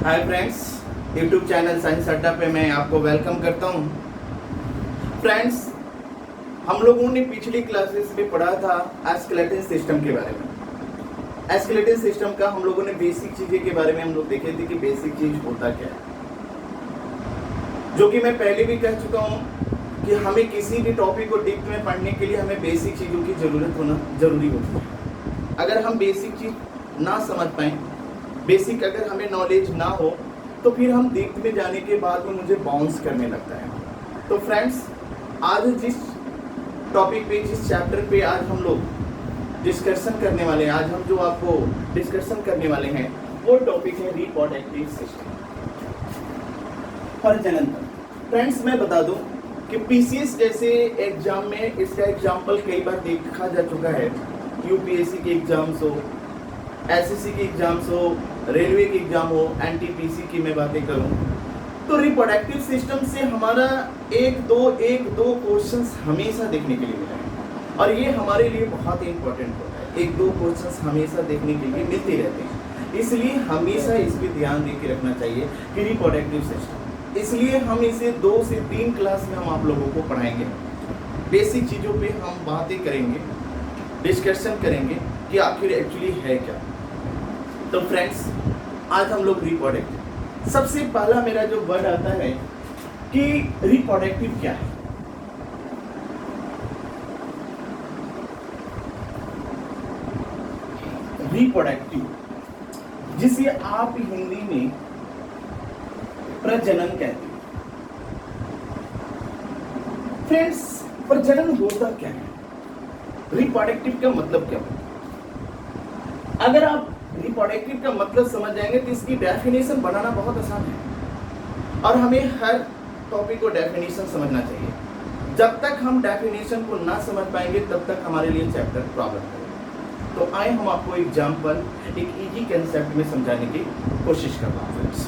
Hi friends, YouTube channel science अड्डा पे मैं आपको वेलकम करता हूँ। फ्रेंड्स, हम लोगों ने पिछली क्लासेस में पढ़ा था एस्केलेटन सिस्टम के बारे में। एस्केलेटन सिस्टम का हम लोगों ने बेसिक चीज़ें के बारे में हम लोग देखे थे कि बेसिक चीज़ होता क्या है, जो कि मैं पहले भी कह चुका हूँ कि हमें किसी भी टॉपिक को डीप में पढ़ने के लिए हमें बेसिक चीज़ों की ज़रूरत होना ज़रूरी होती है। अगर हम बेसिक चीज़ ना समझ पाएँ, बेसिक अगर हमें नॉलेज ना हो, तो फिर हम डीप में जाने के बाद में मुझे बाउंस करने लगता है। तो फ्रेंड्स, आज जिस टॉपिक पे, जिस चैप्टर पे आज हम लोग डिस्कशन करने वाले हैं, आज हम जो आपको डिस्कशन करने वाले हैं, वो टॉपिक है रिप्रोडक्टिव सिस्टम, प्रजनन तंत्र। फ्रेंड्स, मैं बता दूं कि पीसीएस जैसे एग्जाम में इसका एग्जाम्पल कई बार देखा जा चुका है। यूपीएससी के एग्जाम्स हो, एसएससी के एग्जाम्स हो, रेलवे के एग्जाम हो, एनटीपीसी की मैं बातें करूं, तो रिप्रोडक्टिव सिस्टम से हमारा एक दो क्वेश्चंस हमेशा देखने के लिए मिला है, और ये हमारे लिए बहुत ही इंपॉर्टेंट होता है। एक दो क्वेश्चंस हमेशा देखने के लिए मिलते रहते हैं, इसलिए हमेशा इस पर ध्यान दे के रखना चाहिए कि रिप्रोडक्टिव सिस्टम। इसलिए हम इसे 2 से 3 क्लास में हम आप लोगों को पढ़ाएंगे। बेसिक चीज़ों पे हम बातें करेंगे, डिस्कशन करेंगे कि आखिर एक्चुअली है क्या। तो फ्रेंड्स, आज हम लोग रिप्रोडक्टिव, सबसे पहला मेरा जो वर्ड आता है कि रिप्रोडक्टिव क्या है। रिप्रोडक्टिव, जिसे आप हिंदी में प्रजनन कहते हैं। फ्रेंड्स, प्रजनन होता क्या है, रिप्रोडक्टिव का मतलब क्या होता है? अगर आप रिप्रोडक्टिव का मतलब समझ जाएंगे तो इसकी डेफिनेशन बनाना बहुत आसान है, और हमें हर टॉपिक को डेफिनेशन समझना चाहिए। जब तक हम डेफिनेशन को ना समझ पाएंगे तब तक हमारे लिए चैप्टर प्रॉब्लम करेगा। तो आए हम आपको एग्जाम्पल, एक इजी कंसेप्ट में समझाने की कोशिश कर रहा हूँ। फ्रेंड्स,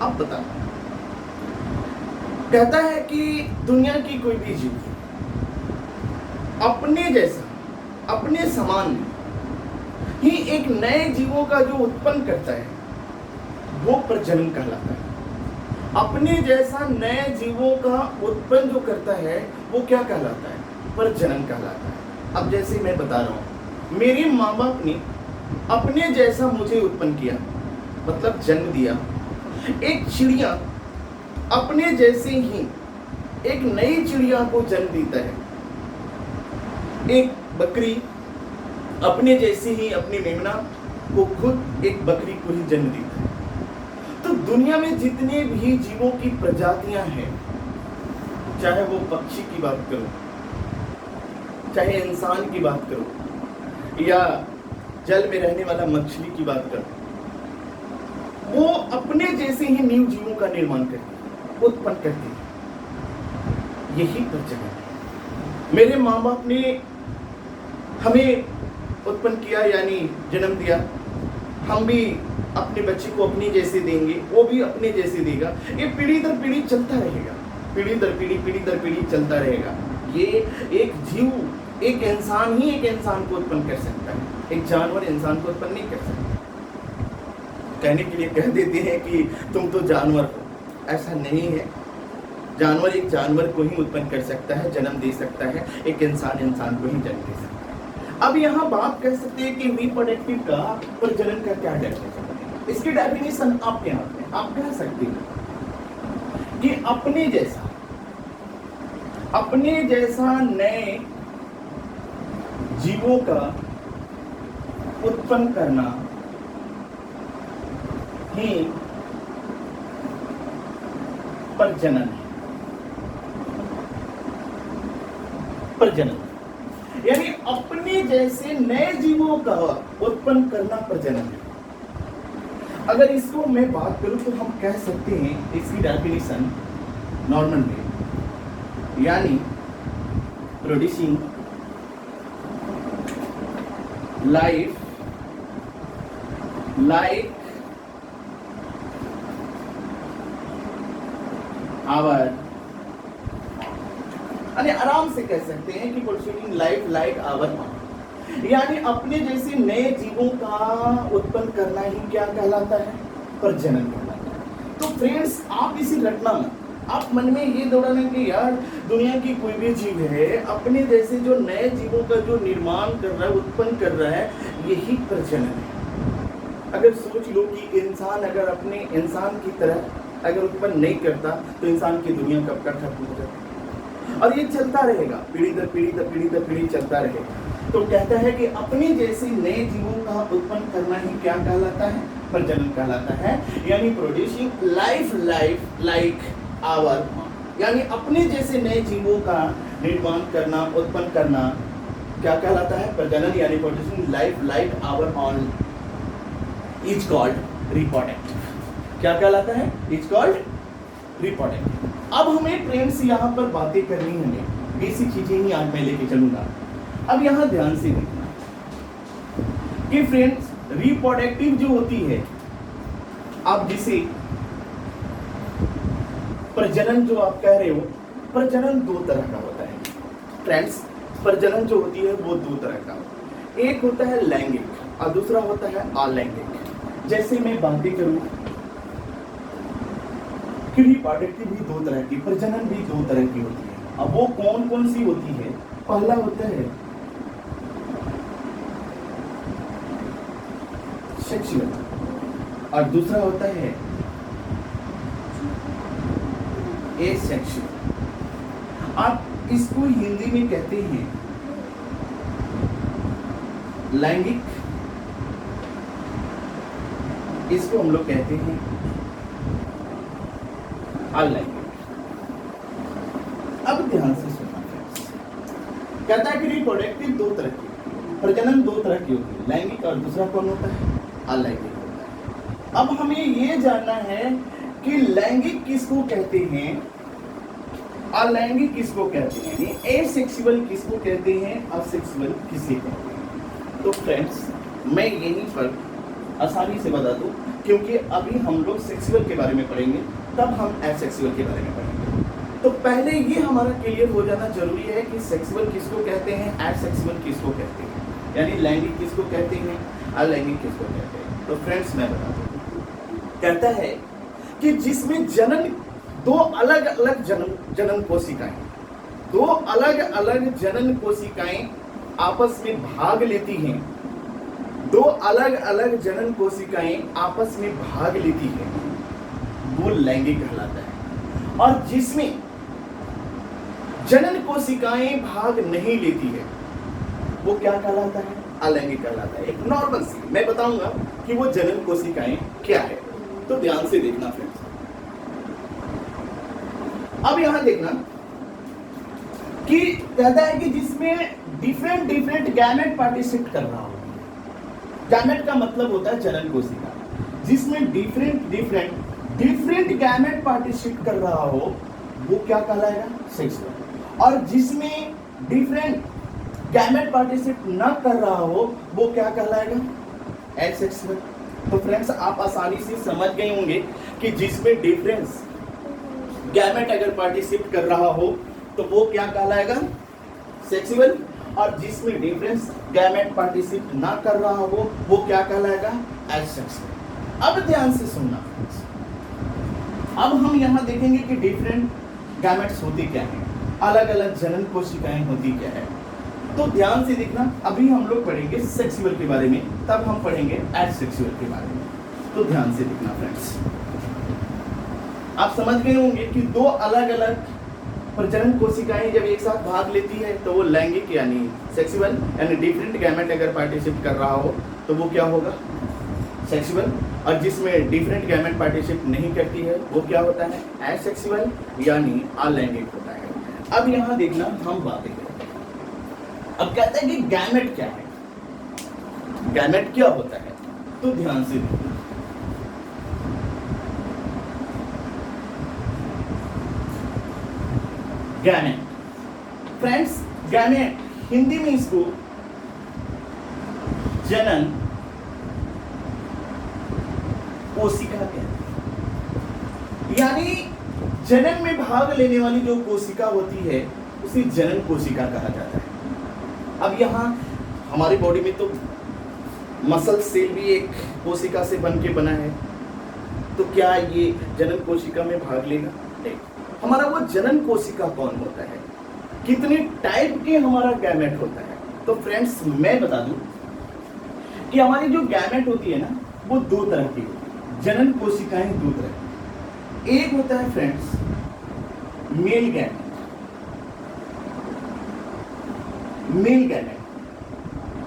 अब बता, कहता है कि दुनिया की कोई भी जीव अपने जैसा, अपने समान ही एक नए जीवों का जो उत्पन्न करता है वो प्रजनन कहलाता है। अपने जैसा नए जीवों का उत्पन्न जो करता है वो क्या कहलाता है? प्रजनन कहलाता है। अब जैसे मैं बता रहा हूं, मेरे माँ बाप ने अपने जैसा मुझे उत्पन्न किया, मतलब जन्म दिया। एक चिड़िया अपने जैसे ही एक नई चिड़िया को जन्म देता है। एक बकरी अपने जैसे ही अपनी मेमना को खुद एक बकरी को ही जन्म देता है। तो दुनिया में जितने भी जीवों की प्रजातियां हैं, चाहे वो पक्षी की बात करो, चाहे इंसान की बात करो, या जल में रहने वाला मछली की बात करो, वो अपने जैसे ही न्यू जीवों का निर्माण करती है, उत्पन्न करती है। यही प्रजनन है। मेरे माँ बाप ने हमें उत्पन्न किया, यानी जन्म दिया। हम भी अपने बच्चे को अपने जैसे देंगे, वो भी अपने जैसे देगा। ये पीढ़ी दर पीढ़ी चलता रहेगा, पीढ़ी दर पीढ़ी चलता रहेगा। ये एक जीव, एक इंसान ही एक इंसान को उत्पन्न कर सकता है, एक जानवर इंसान को उत्पन्न नहीं कर सकता। कहने के लिए कह देते हैं कि तुम तो जानवर हो, ऐसा नहीं है। जानवर एक जानवर को ही उत्पन्न कर सकता है, जन्म दे सकता है। एक इंसान इंसान को ही जन्म दे सकता है। अब यहाँ बात कर सकते हैं कि रिप्रोडक्टिव का, प्रजनन का क्या डेफिनेशन है। इसकी डेफिनेशन आपके हाथ में। आप कह सकते हैं कि अपने जैसा नए जीवों का उत्पन्न करना ही प्रजनन है। प्रजनन यानी अपने जैसे नए जीवों का उत्पन्न करना प्रजनन है। अगर इसको मैं बात करूं तो हम कह सकते हैं इसकी डेफिनेशन नॉर्मल में, यानी प्रोड्यूसिंग लाइफ लाइक आवर, आराम से कह सकते हैं कि प्रोड्यूसिंग लाइफ लाइक आवर, यानी अपने जैसे नए जीवों का उत्पन्न करना ही क्या कहलाता है? प्रजनन कहलाता है। तो फ्रेंड्स आप इसे रटना मत, आप मन में ये दौड़ाना कि यार दुनिया की कोई भी जीव है अपने जैसे जो नए जीवों का जो निर्माण कर रहा है, उत्पन्न कर रहा है, यही प्रजनन है। अगर सोच लो कि इंसान अगर अपने इंसान की तरह अगर उत्पन्न नहीं करता तो इंसान की दुनिया कब का खत्म हो जाती, और ये चलता रहेगा, पीढ़ी दर पीढ़ी दर पीढ़ी दर पीढ़ी चलता रहेगा। तो कहता है कि अपने जैसे नए जीवों का उत्पन्न करना ही क्या कहलाता है? प्रजनन कहलाता है। यानी प्रोड्यूसिंग लाइफ लाइक आवर, यानी अपने जैसे नए जीवों का निर्माण करना, उत्पन्न करना क्या कहलाता है? प्रजनन। यानी producing life like our own is called reproductive. क्या कहलाता है? Is called reproductive. अब हमें फ्रेंड्स यहाँ पर बातें करनी है, बेसिक चीजें ही आज मैं लेके चलूंगा। अब यहाँ ध्यान से देखना कि फ्रेंड्स रिप्रोडक्टिव जो होती है, आप जिसे प्रजनन जो आप कह रहे हो, प्रजनन दो तरह का होता है फ्रेंड्स। प्रजनन जो होती है वो दो तरह का होता है, एक होता है लैंगिक और दूसरा होता है अलैंगिक। जैसे मैं बातें करूं कि रिप्रोडक्टिव भी दो तरह की, प्रजनन भी दो तरह की होती है। अब वो कौन कौन सी होती है? पहला होता है सेक्सुअल और दूसरा होता है एसेक्सुअल। आप इसको हिंदी में कहते हैं लैंगिक, इसको हम लोग कहते हैं अलैंगिक। अब ध्यान से सुनना, कहता है कि रिप्रोडक्टिव दो तरह की, प्रजनन दो तरह की होती है, लैंगिक और दूसरा कौन होता है? अलैंगिक होता है। अब हमें ये जानना है कि लैंगिक किसको कहते हैं, अलैंगिक किसको कहते हैं, यानी एसेक्सुअल किसको कहते हैं, असेक्सुअल किसे कहते हैं। तो फ्रेंड्स मैं यहीं पर आसानी से बता दूं, क्योंकि अभी हम लोग सेक्सुअल के बारे में पढ़ेंगे, तब हम एसेक्सुअल के बारे में पढ़ेंगे। तो पहले ये हमारा क्लियर हो जाना जरूरी है कि सेक्सुअल किसको कहते हैं, एसेक्सुअल किसको कहते हैं, यानी लैंगिक किसको कहते हैं, अलैंगिक किसको कहते हैं। तो फ्रेंड्स मैं बता दूं, कहता है कि जिसमें जनन दो अलग अलग जनन कोशिकाएं, दो अलग अलग जनन कोशिकाएं आपस में भाग लेती हैं, दो अलग अलग जनन कोशिकाएं आपस में भाग लेती हैं, वो लैंगिक कहलाता है। और जिसमें जनन कोशिकाएं भाग नहीं लेती है वो क्या कहलाता है? अलैंगिक कहलाता है। एक नॉर्मल सी मैं बताऊंगा कि वो जनन कोशिकाएं क्या है, तो ध्यान से देखना फ्रेंड्स। अब यहां देखना कि कहता है कि जिसमें डिफरेंट गैमेट पार्टिसिपेट कर रहा हो। गैमेट का मतलब होता है जनन कोशिका, जिसमें डिफरेंट गैमेट पार्टिसिपेट कर रहा हो वो क्या कहलाएगा? सेक्सुअल। और जिसमें डिफरेंट गैमेट पार्टिसिपेट न कर रहा हो वो क्या कहलाएगा? एसेक्सुअल। तो फ्रेंड्स आप आसानी से समझ गए होंगे कि जिसमें डिफरेंस गैमेट अगर पार्टिसिपेट कर रहा हो तो वो क्या कहलाएगा? सेक्सुअल। और जिसमें डिफरेंस गैमेट पार्टिसिपेट ना कर रहा हो वो क्या कहलाएगा? एसेक्सुअल। अब ध्यान से सुनना, अब हम यहां देखेंगे कि डिफरेंट गैमेट्स होती क्या है, अलग अलग जनन कोशिकाएं होती क्या है। तो ध्यान से देखना, अभी हम लोग पढ़ेंगे सेक्सुअल के बारे में, तब हम पढ़ेंगे एसेक्सुअल के बारे में। तो ध्यान से देखना फ्रेंड्स, आप समझ गए होंगे कि दो अलग अलग प्रजनन कोशिकाएं जब एक साथ भाग लेती है तो वो लैंगिक यानी सेक्सुअल, यानी डिफरेंट गैमेट अगर पार्टिसिपेट कर रहा हो तो वो क्या होगा? सेक्सुअल। और जिसमें डिफरेंट गैमेट पार्टिसिपेट नहीं करती है वो क्या होता है? एसेक्सुअल यानी अलैंगिक होता है। अब यहां देखना हम बातें करते हैं। अब कहते हैं कि गैमेट क्या है, गैमेट क्या होता है, तो ध्यान से देखना। गैमेट फ्रेंड्स, गैमेट हिंदी में इसको जनन कोशिका कहते हैं, यानी जनन में भाग लेने वाली जो कोशिका होती है उसे जनन कोशिका कहा जाता है। अब यहाँ हमारी बॉडी में तो मसल सेल भी एक कोशिका से बन के बना है, तो क्या ये जनन कोशिका में भाग लेगा? नहीं। हमारा वो जनन कोशिका कौन होता है, कितने टाइप के हमारा गैमेट होता है? तो फ्रेंड्स मैं बता दूं कि हमारी जो गैमेट होती है ना, वो दो तरह की होती है। जनन कोशिकाएं दो तरह की, एक होता है friends male gamete, male gamete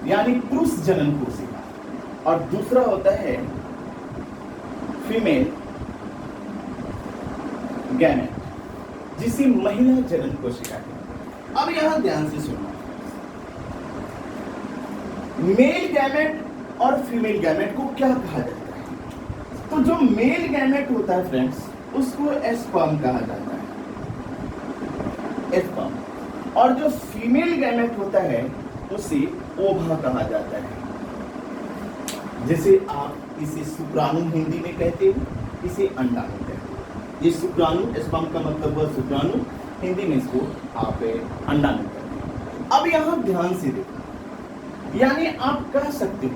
यानी पुरुष जनन कोशिका, और दूसरा होता है फीमेल गैमेट जिसे महिला जनन कोशिका है। अब यहां ध्यान से सुनना, मेल गैमेट और फीमेल गैमेट को क्या कहा जाता है? तो जो मेल गैमेट होता है फ्रेंड्स, उसको एस्पर्म कहा जाता है, एस्पर्म, और जो फीमेल गैमेट होता है उसे ओवा कहा जाता है। जैसे आप इसे शुक्राणु हिंदी में कहते हो, इसे अंडाणु कहते हो। ये शुक्राणु, एस्पर्म का मतलब हुआ शुक्राणु, हिंदी में इसको आप अंडाणु कहते हैं। अब यहां ध्यान से देखो, यानी आप कह सकते हो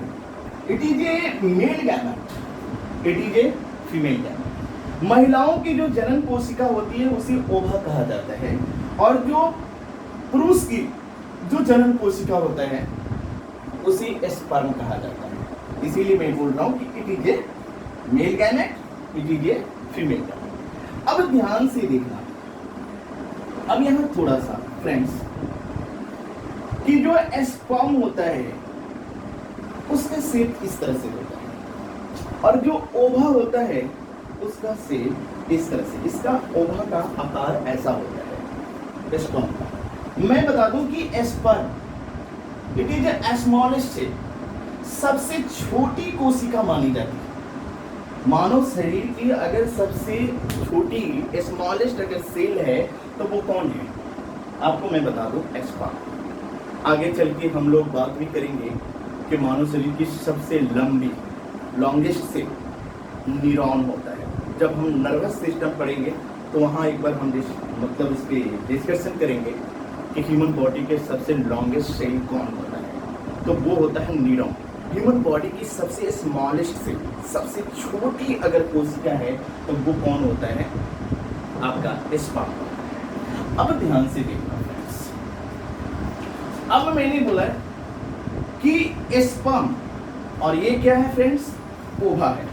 it is a male gamete, it is a female gamete. महिलाओं की जो जनन कोशिका होती है उसे ओवा कहा जाता है, और जो पुरुष की जो जनन कोशिका होता है उसे एस्पर्म कहा जाता है। इसीलिए मैं बोल रहा हूं कि it is a male gamete, it is a female gamete. अब ध्यान से देखना, अब यहां थोड़ा सा फ्रेंड्स कि जो एस्पर्म होता है उसका शेप इस तरह से होता है, और जो ओवा होता है उसका शेप इस तरह से, इसका ओवा का आकार ऐसा होता है एस्पर्म का। मैं बता दूं कि sperm it is a smallest shape, सबसे छोटी कोशिका मानी जाती है। मानव शरीर की अगर सबसे छोटी स्मॉलेस्ट अगर सेल है तो वो कौन है? आपको मैं बता दूं एस्पर्म। आगे चल के हम लोग बात भी करेंगे कि मानव शरीर की सबसे लंबी लॉन्गेस्ट सेल न्यूरॉन होता है। जब हम नर्वस सिस्टम पढ़ेंगे तो वहाँ एक बार हम मतलब इस पे डिस्कशन करेंगे कि ह्यूमन बॉडी के सबसे लॉन्गेस्ट सेल कौन होता है, तो वो होता है न्यूरॉन। ह्यूमन बॉडी की सबसे स्मॉलेस्ट सेल, सबसे छोटी अगर कोशिका है तो वो कौन होता है? आपका एस्पर्म। अब ध्यान से देखना फ्रेंड्स, अब मैंने बोला कि एस्पर्म और ये क्या है फ्रेंड्स? ओवा है।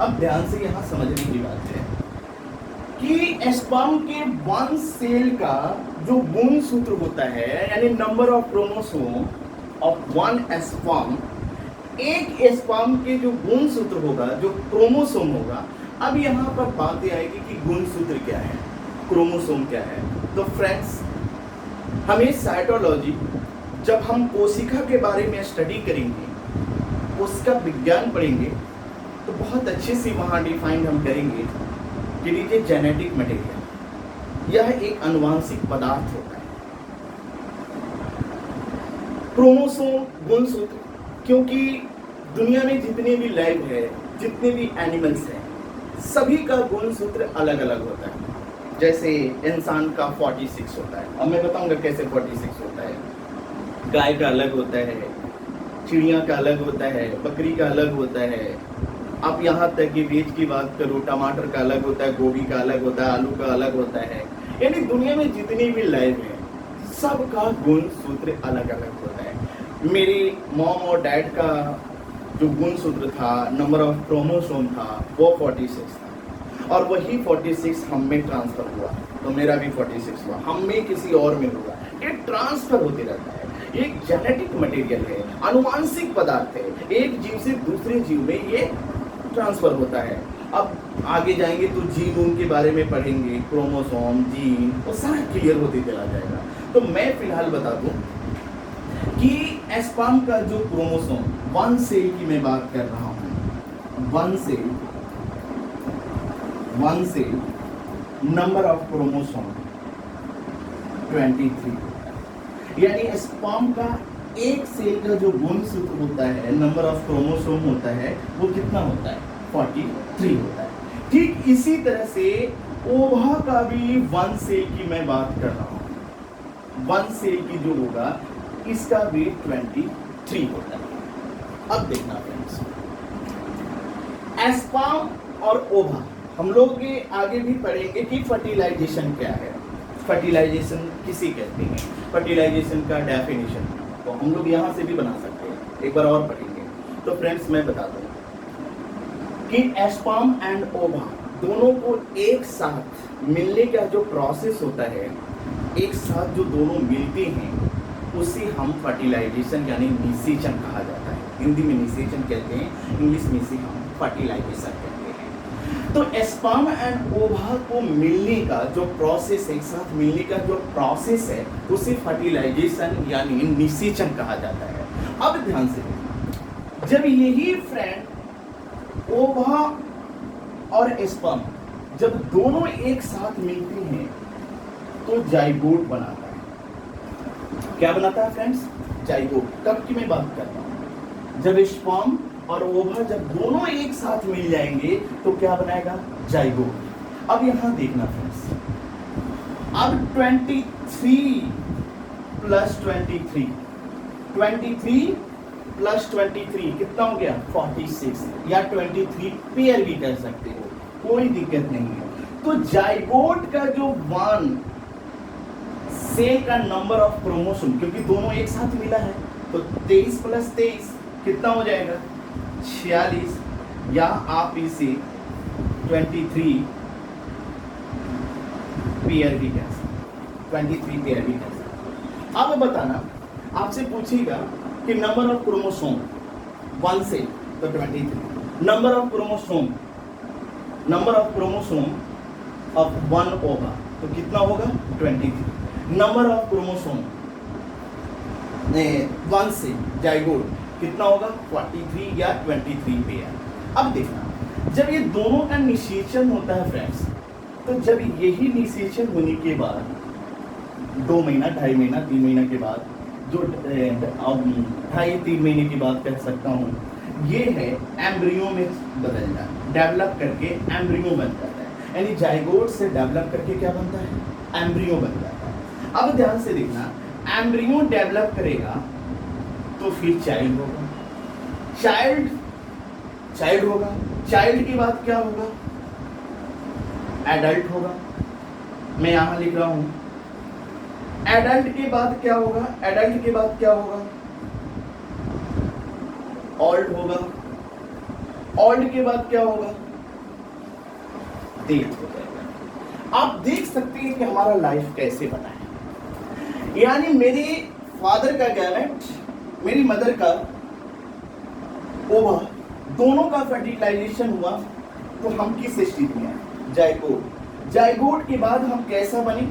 अब ध्यान से यहां समझने की बात है कि एस्पर्म के वन सेल का जो गुणसूत्र होता है, यानी number of chromosome of one sperm, एक एस्पर्म के जो गुणसूत्र होगा, जो क्रोमोसोम होगा। अब यहां पर बात यह आएगी कि गुणसूत्र क्या है, क्रोमोसोम क्या है। तो फ्रेंड्स हमें साइटोलॉजी, जब हम कोशिका के बारे में स्टडी करेंगे, उसका विज्ञान पढ़ेंगे, तो बहुत अच्छे से वहाँ डिफाइन हम करेंगे कि ये जेनेटिक मटेरियल, यह एक आनुवांशिक पदार्थ होता है। क्रोमोसोम, गुणसूत्र, क्योंकि दुनिया में जितने भी लाइफ है, जितने भी एनिमल्स हैं, सभी का गुणसूत्र अलग अलग होता है। जैसे इंसान का 46 होता है, अब मैं बताऊंगा कैसे 46 होता है। गाय का अलग होता है, चिड़िया का अलग होता है, बकरी का अलग होता है। आप यहाँ तक कि वेज की बात करो, टमाटर का अलग होता है, गोभी का अलग होता है, आलू का अलग होता है। यानी दुनिया में जितनी भी लाइफ है, सबका गुणसूत्र अलग अलग होता है। मेरी मॉम और डैड का जो गुणसूत्र था, नंबर ऑफ क्रोमोसोम था, वो 46 था, और वही 46 हम में ट्रांसफर हुआ, तो मेरा भी 46 हुआ, हम में किसी और में हुआ। ये ट्रांसफर होते रहता है, एक जेनेटिक मटेरियल है, आनुवांशिक पदार्थ है, एक जीव से दूसरे जीव में ये ट्रांसफर होता है। अब आगे जाएंगे तो जीन के बारे में पढ़ेंगे, क्रोमोसोम, जीन, वो सारा क्लियर होते चला जाएगा। तो मैं फिलहाल बता दूं कि एस्पर्म का जो क्रोमोसोम, वन सेल की मैं बात कर रहा हूं, one cell number of chromosome 23, यानी स्पर्म का एक सेल का जो गुणसूत्र होता है, नंबर ऑफ क्रोमोसोम होता है, वो कितना होता है? 43 होता है। ठीक इसी तरह से ओवा का भी वन सेल की मैं बात कर रहा हूं, वन सेल की जो होगा इसका भी 23 होता है। अब देखना फ्रेंड्स, एस्पर्म और ओवा, हम लोग ये आगे भी पढ़ेंगे कि फर्टिलाइजेशन क्या है, फर्टिलाइजेशन किसे कहते हैं, फर्टिलाइजेशन का डेफिनेशन तो हम लोग यहाँ से भी बना सकते हैं, एक बार और पढ़ेंगे। तो फ्रेंड्स मैं बता दूँ कि स्पर्म एंड ओवा दोनों को एक साथ मिलने का जो प्रोसेस होता है, एक साथ जो दोनों मिलते हैं उसे हम फर्टिलाइजेशन यानी निषेचन कहा जाता है। हिंदी में निषेचन कहते हैं, इंग्लिश में इसे हम फर्टिलाइजेशन कहते हैं। तो स्पर्म एंड ओवा को मिलने का जो प्रोसेस है, एक साथ मिलने का जो प्रोसेस है उसे फर्टिलाइजेशन यानी निषेचन कहा जाता है। अब ध्यान से जब यही फ्रेंड ओवा और स्पर्म जब दोनों एक साथ मिलते हैं तो जाइगोट बनाता है। क्या बनाता है फ्रेंड्स? जाइगोट। कब की मैं बात कर रहा हूं? जब स्पर्म और ओवा जब दोनों एक साथ मिल जाएंगे तो क्या बनाएगा? जाइगोट। अब यहां देखना फ्रेंड्स, अब 23 प्लस 23 प्लस 23 कितना हो गया? 46 या 23 पेयर भी कर सकते हो, कोई दिक्कत नहीं है। तो जाइगोट का जो 1 सेल का नंबर ऑफ क्रोमोसोम, क्योंकि दोनों एक साथ मिला है तो 23 प्लस 23 कितना हो जाएगा? 46, या आप इसे 23 पेयर भी कह सकते, 23 पेयर भी कह सकते। अब बताना, आपसे पूछेगा कि नंबर ऑफ क्रोमोसोम 1 से तो 23, नंबर ऑफ क्रोमोसोम ऑफ 1 ओवा तो कितना होगा? 23। नंबर ऑफ क्रोमोसोम 1 से जाइगोट कितना होगा? 43 या 23 पेयर। अब देखना, जब ये दोनों का निषेचन होता है फ्रेंड्स, तो जब यही निषेचन होने के बाद 2 महीना, 2.5 महीना, 3 महीना के बाद, जो 2.5-3 महीने की बात कह सकता हूँ, ये है एम्ब्रियो में बदल जाता है, डेवलप करके एम्ब्रियो बन जाता है। यानी जाइगोट से डेवलप करके क्या बनता है? एम्ब्रियो बन जाता है। अब ध्यान से देखना, एम्ब्रियो डेवलप करेगा तो फिर चाइल्ड होगा, चाइल्ड होगा, चाइल्ड के बाद क्या होगा? एडल्ट होगा। मैं यहां लिख रहा हूं, एडल्ट के बाद क्या होगा? एडल्ट के बाद क्या होगा? ओल्ड होगा। ओल्ड के बाद क्या होगा? डेथ हो जाएगा। आप देख सकते हैं कि हमारा लाइफ कैसे बना है। यानी मेरे फादर का गैमेट, मेरी मदर का ओवा, दोनों का फर्टिलाइजेशन हुआ तो हम किस स्थिति में हैं? जाइगोट। जाइगोट के बाद हम कैसा बने?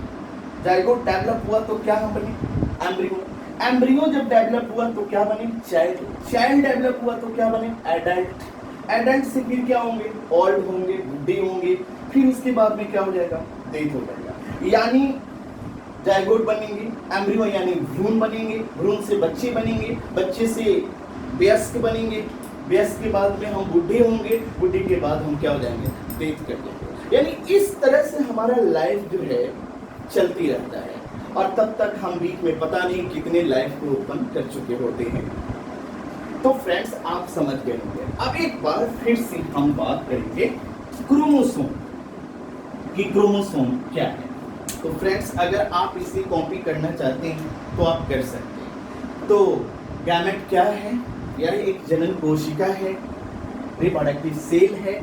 जाइगोट डेवलप हुआ तो क्या हम बने? एम्ब्रियो। एम्ब्रियो जब डेवलप हुआ तो क्या बने? चाइल्ड। चाइल्ड डेवलप हुआ तो क्या बने? एडल्ट। एडल्ट से फिर क्या होंगे? ओल्ड होंगे, बुढ़े होंगे, फिर उसके बाद में क्या हो जाएगा? डेथ हो जाएगा। यानी जाइगोट बनेंगे, एम्ब्रियो यानी भ्रूण बनेंगे, भ्रूण से बच्चे बनेंगे, बच्चे से वयस्क बनेंगे, वयस्क के बाद में हम बुढ़े होंगे, बुढ़े के बाद हम क्या हो जाएंगे? डेथ कर जाएंगे। यानी इस तरह से हमारा लाइफ जो है चलती रहता है, और तब तक हम बीच में पता नहीं कितने लाइफ को ओपन कर चुके होते हैं। तो फ्रेंड्स आप समझ गए होंगे। अब एक बार फिर से हम बात करेंगे क्रोमोसोम कि क्रोमोसोम क्या है। तो फ्रेंड्स अगर आप इसे कॉपी करना चाहते हैं तो आप कर सकते हैं। तो गैमेट क्या है? यह एक जनन कोशिका है, रिप्रोडक्टिव सेल है।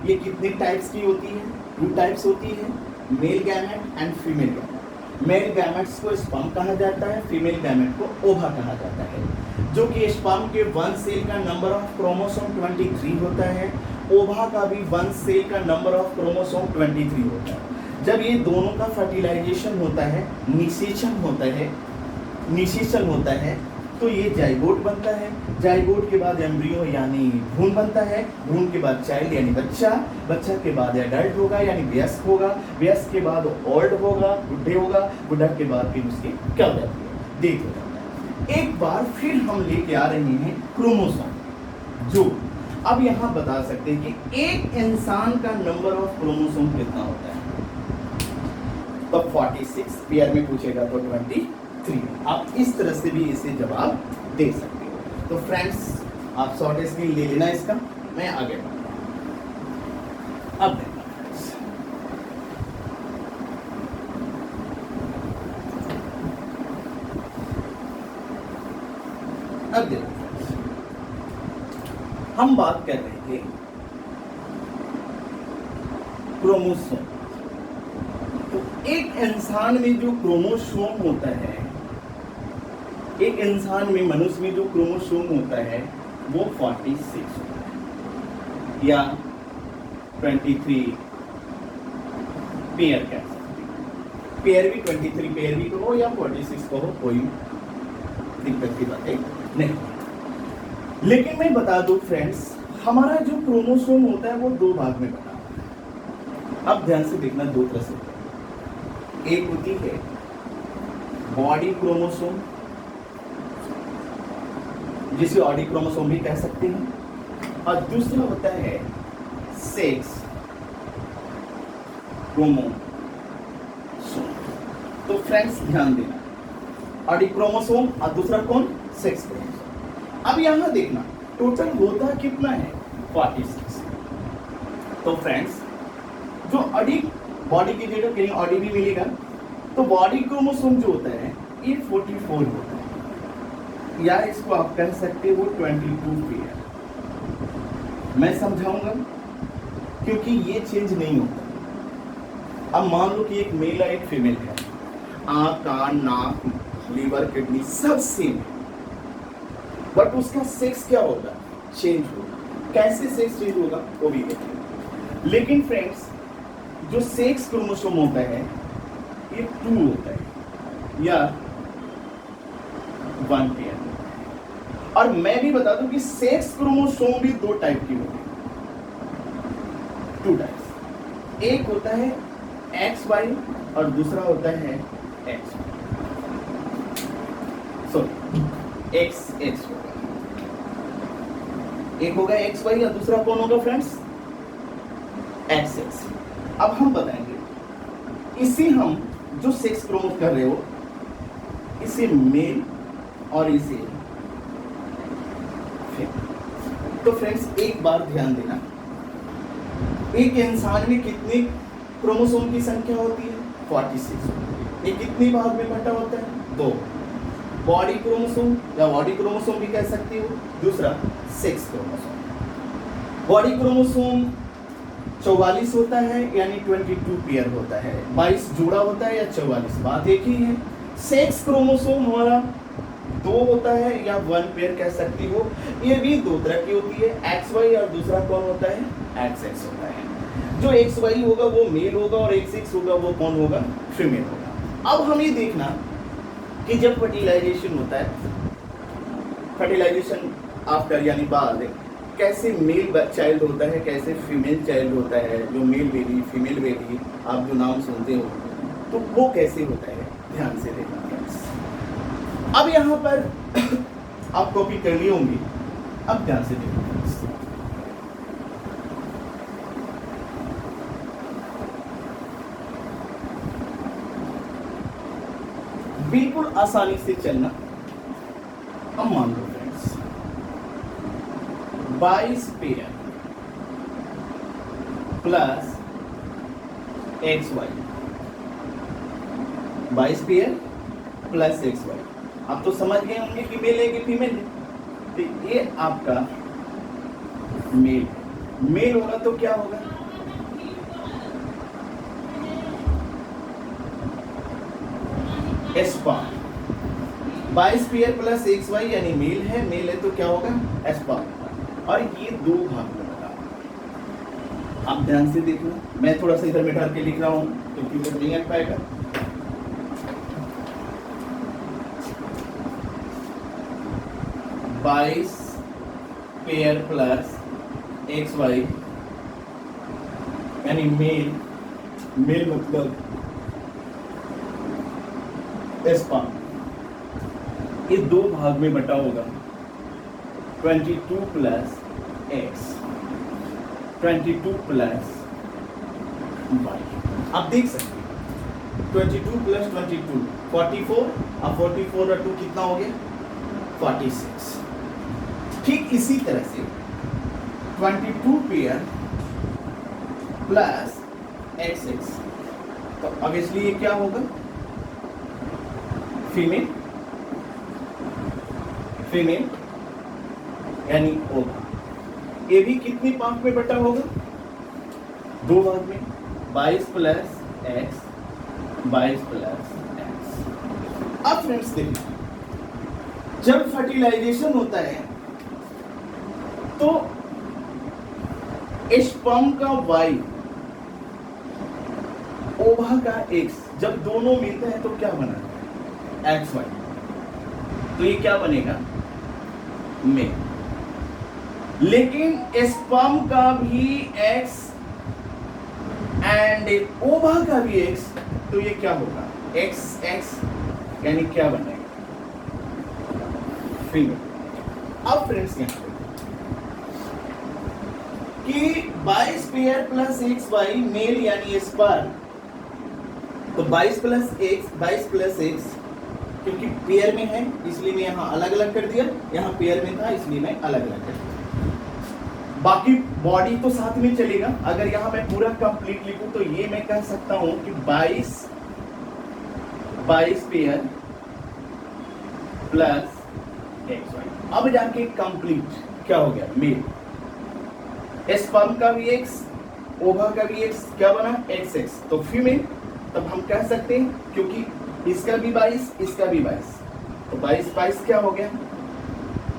ये कितने टाइप्स की होती है? 2 टाइप्स होती है, male gamete and female gamete. Male gametes को स्पर्म कहा जाता है, फीमेल गैमेट को ओवा कहा जाता है। जो कि स्पर्म के 1 सेल का नंबर ऑफ क्रोमोसोम 23 होता है, ओवा का भी 1 सेल का नंबर ऑफ क्रोमोसोम 23 होता है। जब ये दोनों का फर्टिलाइजेशन होता है, निषेचन होता है तो ये जाइगोट बनता है। जाइगोट के बाद एम्ब्रियो यानी भ्रूण बनता है, भ्रूण के बाद चाइल्ड यानी बच्चा, बच्चा के बाद एडल्ट होगा यानी वयस्क होगा, वयस्क के बाद ओल्ड होगा, बुढ़े होगा, बुढ़ा के बाद फिर उसकी क्या हो जाती है? डेथ हो जाता है। एक बार फिर हम लेके आ रहे हैं क्रोमोसोम, जो अब यहाँ बता सकते हैं कि एक इंसान का नंबर ऑफ क्रोमोसोम कितना होता है? तो 46, पेयर में पूछेगा तो 23। आप इस तरह से भी इसे जवाब दे सकते हो। तो फ्रेंड्स आप शॉर्ट स्क्रीन ले लेना इसका, मैं आगे बढ़ रहा हूं। हम बात कर रहे थे क्रोमोसोम। तो एक इंसान में जो क्रोमोसोम होता है, एक इंसान में, मनुष्य में जो क्रोमोसोम होता है वो 46 होता है, या 23 पेयर कह सकते हैं। पेयर भी 23 पेयर भी कहो या 46 कहो, कोई दिक्कत की बात नहीं। लेकिन मैं बता दूं फ्रेंड्स, हमारा जो क्रोमोसोम होता है वो दो भाग में बटा होता है। अब ध्यान से देखना, दो तरह से होता है। एक होती है बॉडी क्रोमोसोम, जिसे ऑडी क्रोमोसोम भी कह सकते हैं, और दूसरा होता है सेक्स क्रोमोसोम। तो फ्रेंड्स ध्यान देना, ऑडी क्रोमोसोम और दूसरा कौन, सेक्स क्रोमोसोम। अब यहां देखना टोटल होता कितना है, 46। तो फ्रेंड्स जो ऑडी, बॉडी की जगह कहीं ऑडी भी मिलेगा, तो बॉडी क्रोमोसोम जो होता है ये 44 होता है, या इसको आप कह सकते हो 22 पेयर। मैं समझाऊंगा क्योंकि ये चेंज नहीं होता। अब मान लो कि एक मेल है एक फीमेल है, आंख कान नाक लीवर किडनी सब सेम है, बट उसका सेक्स क्या होगा, चेंज होगा। कैसे सेक्स चेंज होगा वो भी देखेंगे। लेकिन फ्रेंड्स जो सेक्स क्रोमोसोम होता है ये 2 होता है या 1 पेयर। और मैं भी बता दूं कि सेक्स क्रोमोसोम भी 2 टाइप की होती है, 2 टाइप्स। एक होता है XY और दूसरा होता है X, सॉरी XX होगा। एक होगा XY और दूसरा कौन होगा फ्रेंड्स, XX। अब हम बताएंगे, इसे हम जो सेक्स क्रोमोसोम कर रहे हो इसे मेल और इसे फीमेल। तो फ्रेंड्स एक बार ध्यान देना, एक इंसान में कितने क्रोमोसोम की संख्या होती है, 46। ये कितने भाग में बटा होता है, 2। बॉडी क्रोमोसोम या बॉडी क्रोमोसोम भी कह सकती हो, दूसरा सेक्स क्रोमोसोम। बॉडी क्रोमोसोम 44 होता है, यानी 22 पेयर होता है, 22 जोड़ा होता है या 44, बात एक ही है। सेक्स क्रोमोसोम हमारा 2 होता है या 1 पेयर कह सकती हो। ये भी 2 तरह की होती है, XY और दूसरा कौन होता है, XX होता है। जो XY होगा वो मेल होगा और XX होगा वो कौन होगा, फीमेल होगा। अब हमें देखना कि जब फर्टिलाइजेशन होता है, फर्टिलाइजेशन आफ्टर यानी बाद, कैसे मेल चाइल्ड होता है, कैसे फीमेल चाइल्ड होता है। जो मेल बेबी फीमेल बेबी आप जो नाम सुनते हो, तो वो कैसे होता है, ध्यान से देखना फ्रेंड्स। अब यहाँ पर आप कॉपी कर ली होंगी, अब ध्यान से देखना फ्रेंड्स। बिल्कुल आसानी से चलना। अब मान लो friends 22 pair plus XY, 22 pair plus XY। आप तो समझ गए होंगे कि मेल है कि फीमेल है। तो ये आपका मेल, मेल होगा तो क्या होगा, स्पर्म। 22 पेयर प्लस XY यानी मेल है तो क्या होगा, स्पर्म। और ये 2 भाग में बटा। आप ध्यान से देखना, मैं थोड़ा सा इधर बैठा के लिख रहा हूं क्योंकि इधर नहीं आ पाएगा। बाईस पेयर प्लस XY यानी मेल, मेल मतलब स्पर्म, ये 2 भाग में बटा होगा, 22 प्लस X, 22 प्लस Y। आप देख सकते हैं 22 प्लस 22 44, अब 44 और 2 कितना हो गया, 46। ठीक इसी तरह से 22 पेयर प्लस XX, तो ऑब्वियसली ये क्या होगा, फीमेल, फीमेल यानी होगा ये भी कितनी पार्ट में बटा होगा? 2 भाग में, 22 प्लस एक्स, 22 प्लस एक्स। अब फ्रेंड्स देखिए, जब फर्टिलाइजेशन होता है तो स्पर्म का वाई, ओवा का एक्स, जब दोनों मिलते हैं तो क्या बना? X Y. तो ये क्या बनेगा? मेल। लेकिन स्पर्म का भी एक्स एंड ओवा का भी एक्स, तो ये क्या होगा? एक्स एक्स, यानी क्या बनेगा? फीमेल। अब फ्रेंड्स क्या कि 22 pair plus X Y male यानी स्पर्म, तो 22 प्लस एक्स, 22 प्लस एक्स, क्योंकि पेयर में है इसलिए मैं यहां अलग अलग कर दिया, यहां पेयर में था इसलिए मैं अलग अलग कर दिया। बाकी बॉडी तो साथ में चलेगा। अगर यहां मैं पूरा कंप्लीट लिखूं तो ये मैं कह सकता हूं कि 22 पेयर प्लस एक्स वाई। अब जाके कंप्लीट क्या हो गया? मेल। स्पर्म का भी एक्स, ओवा का भी एक्स, क्या बना? एक्स एक्स, तो फीमेल। तब हम कह सकते हैं क्योंकि इसका भी 22, इसका भी 22, तो 22 क्या हो गया?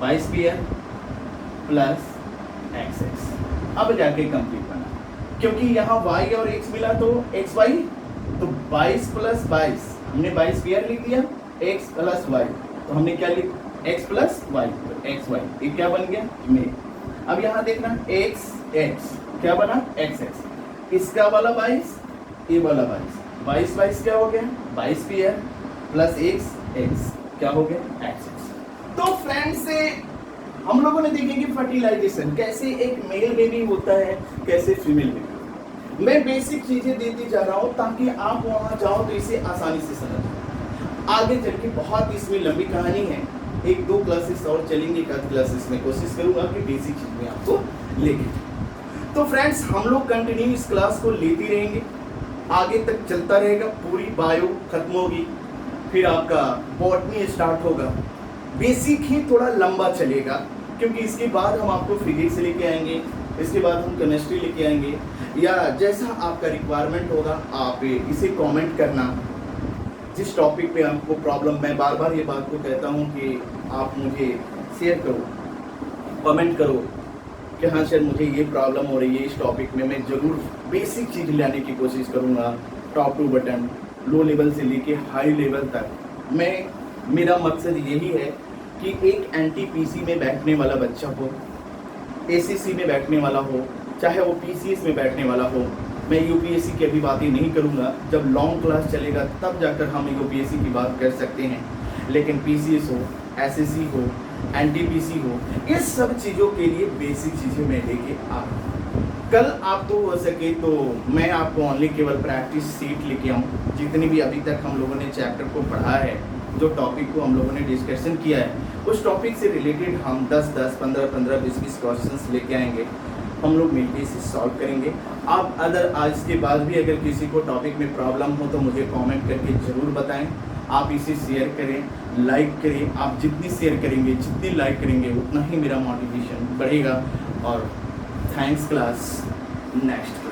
22 पेयर प्लस एक्स एक्स। अब जाके कंप्लीट बना, क्योंकि यहाँ y और x मिला तो एक्स वाई, तो 22 प्लस 22, हमने 22 पेयर लिख दिया, x प्लस y, तो हमने क्या लिख? x प्लस वाई, तो एक्स वाई, ये क्या बन गया? मेल। अब यहाँ देखना, x x क्या बना? x x, इसका वाला 22, ये वाला 22, 22 क्या हो गया? 22 पेयर प्लस x x, क्या हो गया? x x। तो फ्रेंड्स हम लोगों ने देखे कि फर्टिलाइजेशन कैसे एक मेल बेबी होता है, कैसे फीमेल बेबी। मैं बेसिक चीजें देती जा रहा हूं ताकि आप वहां जाओ तो इसे आसानी से समझ। आगे चल के बहुत इसमें लंबी कहानी है, 1-2 क्लासेस और चलेंगे, एक आध क्लासेस में कोशिश करूंगा कि बेसिक चीज में आपको लेके। तो फ्रेंड्स हम लोग कंटिन्यू इस क्लास को लेते रहेंगे, आगे तक चलता रहेगा। पूरी बायो खत्म होगी, फिर आपका बॉटनी स्टार्ट होगा। बेसिक ही थोड़ा लंबा चलेगा क्योंकि इसके बाद हम आपको फिजिक्स लेके आएंगे, इसके बाद हम केमिस्ट्री लेके आएंगे, या जैसा आपका रिक्वायरमेंट होगा आप इसे कमेंट करना। जिस टॉपिक पे आपको प्रॉब्लम, मैं बार बार ये बात को कहता हूँ कि आप मुझे शेयर करो, कमेंट करो कि हाँ सर मुझे ये प्रॉब्लम हो रही है इस टॉपिक में। मैं ज़रूर बेसिक चीज़ लाने की कोशिश करूँगा, top to bottom, low level से लेके हाई लेवल तक। मेरा मकसद यही है कि एक एनटीपीसी में बैठने वाला बच्चा हो, एसीसी में बैठने वाला हो, चाहे वो पीसीएस में बैठने वाला हो। मैं यूपीएससी की अभी बातें नहीं करूँगा, जब लॉन्ग क्लास चलेगा तब जाकर हम यूपीएससी की बात कर सकते हैं। लेकिन पीसीएस हो, एसएससी हो, एनटीपीसी हो, ये सब चीज़ों के लिए बेसिक चीज़ें मैं लेके आ रहा हूँ। कल आप तो हो सके तो मैं आपको ओनली केवल प्रैक्टिस सीट लेके आऊँ। जितनी भी अभी तक हम लोगों ने चैप्टर को पढ़ा है, जो टॉपिक को हम लोगों ने डिस्कशन किया है, उस टॉपिक से रिलेटेड हम 10-10, 15-15, 20-20 क्वेश्चंस लेके आएंगे। हम लोग मिलकर इसे सॉल्व करेंगे। आप अगर आज के बाद भी अगर किसी को टॉपिक में प्रॉब्लम हो तो मुझे कमेंट करके ज़रूर बताएं। आप इसे शेयर करें, लाइक करें। आप जितनी शेयर करेंगे, जितनी लाइक करेंगे, उतना ही मेरा मोटिवेशन बढ़ेगा। और थैंक्स क्लास, नेक्स्ट